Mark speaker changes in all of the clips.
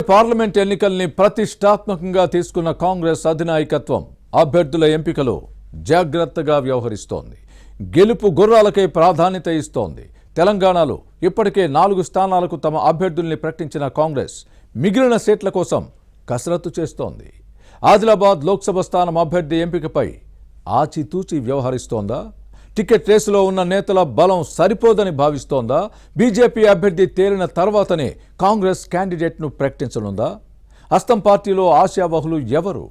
Speaker 1: Parliament ఎన్నికల్ని ప్రతిష్టాత్మకంగా తీసుకున్న కాంగ్రెస్ అధినాయకత్వం అభ్యర్థుల ఎంపికలో జాగ్రత్తగా వ్యవహరిస్తోంది. గెలుపు గుర్రాలకే ప్రాధాన్యత ఇస్తోంది. తెలంగాణలో ఇప్పటికే 4 స్థానాలకు తమ అభ్యర్థుల్ని ప్రకటించిన కాంగ్రెస్ మిగిలిన సీట్ల కోసం కసరత్తు చేస్తోంది. ఆదిలాబాద్ లోక్సభ స్థానం అభ్యర్థి ఎంపికపై ఆచితూచి వ్యవహరిస్తోందా? టికెట్ రేసులో ఉన్న నేతల బలం సరిపోదని భావిస్తోందా? బీజేపీ అభ్యర్థి తేలిన తర్వాతనే కాంగ్రెస్ క్యాండిడేట్ను ప్రకటించనుందా? హస్తం పార్టీలో ఆశావహులు ఎవరు?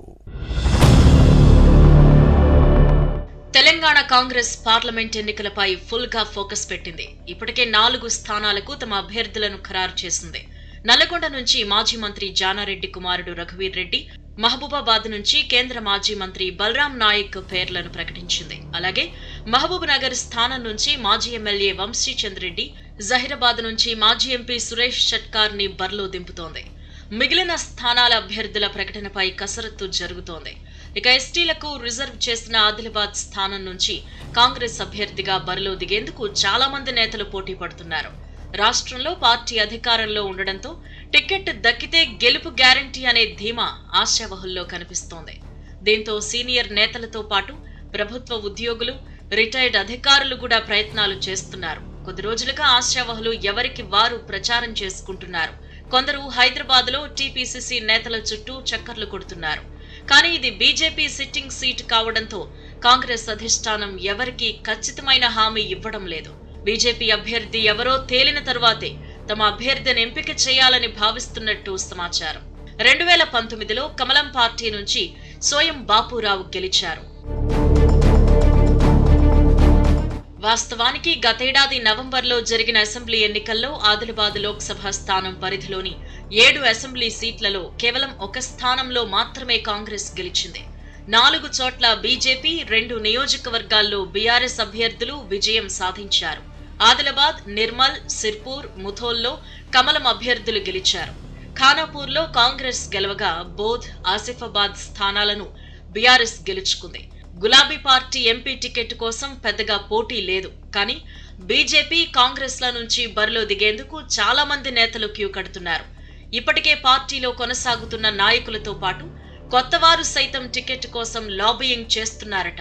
Speaker 2: తెలంగాణ కాంగ్రెస్ పార్లమెంట్ ఎన్నికలపై ఫుల్ గా ఫోకస్ పెట్టింది. ఇప్పటికే 4 స్థానాలకు తమ అభ్యర్థులను ఖరారు చేసింది. నల్లగొండ నుంచి మాజీ మంత్రి జానారెడ్డి కుమారుడు రఘువీర్ రెడ్డి, మహబూబాబాద్ నుంచి కేంద్ర మాజీ మంత్రి బలరాం నాయక్ పేర్లను ప్రకటించింది. అలాగే మహబూబ్ నగర్ స్థానం నుంచి మాజీ ఎమ్మెల్యే వంశీచంద్ రెడ్డి, జహీరాబాద్ నుంచి మాజీ ఎంపీ సురేష్ షట్కార్ ని బరిలో దింపుతోంది. మిగిలిన స్థానాల అభ్యర్థుల ప్రకటనపై కసరత్తు జరుగుతోంది. ఇక ఎస్టీలకు రిజర్వ్ చేసిన ఆదిలాబాద్ స్థానం నుంచి కాంగ్రెస్ అభ్యర్థిగా బరిలో దిగేందుకు చాలా మంది నేతలు పోటీ పడుతున్నారు. రాష్ట్రంలో పార్టీ అధికారంలో ఉండడంతో టికెట్ దక్కితే గెలుపు గ్యారంటీ అనే ధీమా ఆశావహుల్లో కనిపిస్తోంది. దీంతో సీనియర్ నేతలతో పాటు ప్రభుత్వ ఉద్యోగులు, రిటైర్డ్ అధికారులు కూడా ప్రయత్నాలు చేస్తున్నారు. కొద్ది రోజులుగా ఆశావహులు ఎవరికి వారు ప్రచారం చేసుకుంటున్నారు. కొందరు హైదరాబాద్ లో టీపీసీసీ నేతల చుట్టూ చక్కర్లు కొడుతున్నారు. కానీ ఇది బీజేపీ సిట్టింగ్ సీట్ కావడంతో కాంగ్రెస్ అధిష్టానం ఎవరికీ ఖచ్చితమైన హామీ ఇవ్వడం లేదు. బీజేపీ అభ్యర్థి ఎవరో తేలిన తరువాతే తమ అభ్యర్థిని ఎంపిక చేయాలని భావిస్తున్నట్టు సమాచారం. 2019లో కమలం పార్టీ నుంచి సోయం బాపురావు గెలిచారు. వాస్తవానికి గతేడాది నవంబర్లో జరిగిన అసెంబ్లీ ఎన్నికల్లో ఆదిలాబాద్ లోక్సభ స్థానం పరిధిలోని 7 అసెంబ్లీ సీట్లలో కేవలం 1 స్థానంలో మాత్రమే కాంగ్రెస్ గెలిచింది. 4 చోట్ల బీజేపీ, 2 నియోజకవర్గాల్లో బీఆర్ఎస్ అభ్యర్థులు విజయం సాధించారు. ఆదిలాబాద్, నిర్మల్, సిర్పూర్, ముథోల్లో కమలం అభ్యర్థులు గెలిచారు. ఖానాపూర్లో కాంగ్రెస్ గెలవగా బోధ్, ఆసిఫాబాద్ స్థానాలను బీఆర్ఎస్ గెలుచుకుంది. గులాబీ పార్టీ ఎంపీ టికెట్ కోసం పెద్దగా పోటీ లేదు. కానీ బీజేపీ, కాంగ్రెస్ల నుంచి బరిలో దిగేందుకు చాలా మంది నేతలు క్యూ కడుతున్నారు. ఇప్పటికే పార్టీలో కొనసాగుతున్న నాయకులతో పాటు కొత్తవారు సైతం టికెట్ కోసం లాబియింగ్ చేస్తున్నారట.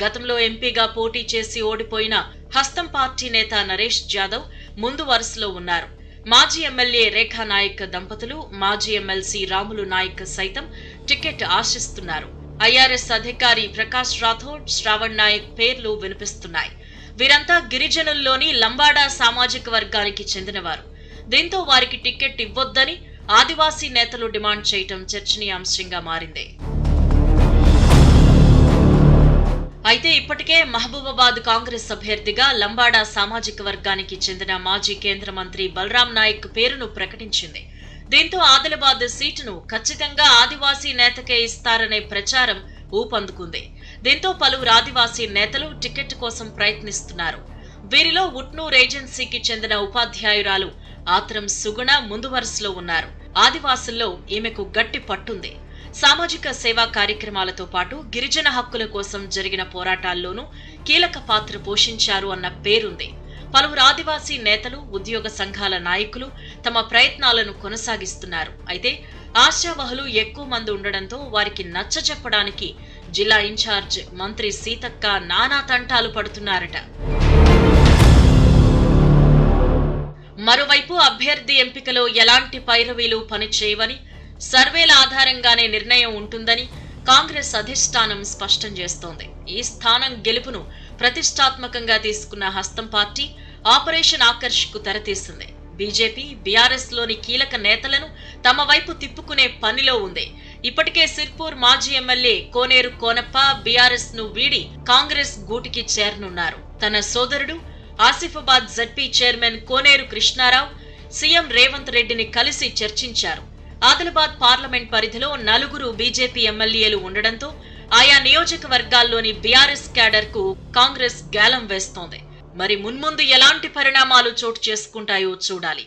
Speaker 2: గతంలో ఎంపీగా పోటీ చేసి ఓడిపోయిన హస్తం పార్టీ నేత నరేష్ జాదవ్ ముందు వరుసలో ఉన్నారు. మాజీ ఎమ్మెల్యే రేఖా నాయక్ దంపతులు, మాజీ ఎమ్మెల్సీ రాములు నాయక్ సైతం టికెట్ ఆశిస్తున్నారు. ఐఆర్ఎస్ అధికారి ప్రకాష్ రాథోడ్, శ్రావణ్ నాయక్ పేర్లు వినిపిస్తున్నాయి. వీరంతా గిరిజనుల్లోని లంబాడా సామాజిక వర్గానికి చెందినవారు. దీంతో వారికి టికెట్ ఇవ్వొద్దని ఆదివాసీ నేతలు డిమాండ్ చేయటం చర్చనీయాంశంగా మారింది. అయితే ఇప్పటికే మహబూబాబాద్ కాంగ్రెస్ అభ్యర్థిగా లంబాడా సామాజిక వర్గానికి చెందిన మాజీ కేంద్ర మంత్రి బలరాం నాయక్ పేరును ప్రకటించింది. దీంతో ఆదిలాబాద్ సీటును ఖచ్చితంగా ఆదివాసీ నేతకే ఇస్తారనే ప్రచారం ఊపందుకుంది. దీంతో పలువురు ఆదివాసీ నేతలు టికెట్ కోసం ప్రయత్నిస్తున్నారు. వీరిలో ఉట్నూర్ ఏజెన్సీకి చెందిన ఉపాధ్యాయురాలు ఆత్రం సుగుణ ముందు వరుసలో ఉన్నారు. ఆదివాసుల్లో ఈమెకు గట్టి పట్టుంది. సామాజిక సేవా కార్యక్రమాలతో పాటు గిరిజన హక్కుల కోసం జరిగిన పోరాటాల్లోనూ కీలక పాత్ర పోషించారు అన్న పేరుంది. పలువురు ఆదివాసీ నేతలు, ఉద్యోగ సంఘాల నాయకులు తమ ప్రయత్నాలను కొనసాగిస్తున్నారు. అయితే ఆశావహులు ఎక్కువ మంది ఉండడంతో వారికి నచ్చచెప్పడానికి జిల్లా ఇన్ఛార్జ్ మంత్రి సీతక్క నానా తంటాలు పడుతున్నారట. మరోవైపు అభ్యర్థి ఎంపికలో ఎలాంటి పైరవీలు పనిచేయవని, సర్వేల ఆధారంగానే నిర్ణయం ఉంటుందని కాంగ్రెస్ అధిష్టానం స్పష్టం చేస్తోంది. ఈ స్థానం గెలుపును ప్రతిష్టాత్మకంగా తీసుకున్న హస్తం పార్టీ ఆపరేషన్ ఆకర్ష్ కు తెరతీసింది. బీజేపీ, బీఆర్ఎస్ లోని కీలక నేతలను తమ వైపు తిప్పుకునే పనిలో ఉంది. ఇప్పటికే సిర్పూర్ మాజీ ఎమ్మెల్యే కోనేరు కోనప్ప బీఆర్ఎస్ ను వీడి కాంగ్రెస్ గూటికి చేరనున్నారు. తన సోదరుడు ఆసిఫాబాద్ జడ్పీ చైర్మన్ కోనేరు కృష్ణారావు సీఎం రేవంత్ రెడ్డిని కలిసి చర్చించారు. ఆదిలాబాద్ పార్లమెంట్ పరిధిలో 4 బీజేపీ ఎమ్మెల్యేలు ఉండడంతో ఆయా నియోజకవర్గాల్లోని బీఆర్ఎస్ క్యాడర్ కు కాంగ్రెస్ గ్యాలం వేస్తోంది. మరి మున్ముందు ఎలాంటి పరిణామాలు చోటు చేసుకుంటాయో చూడాలి.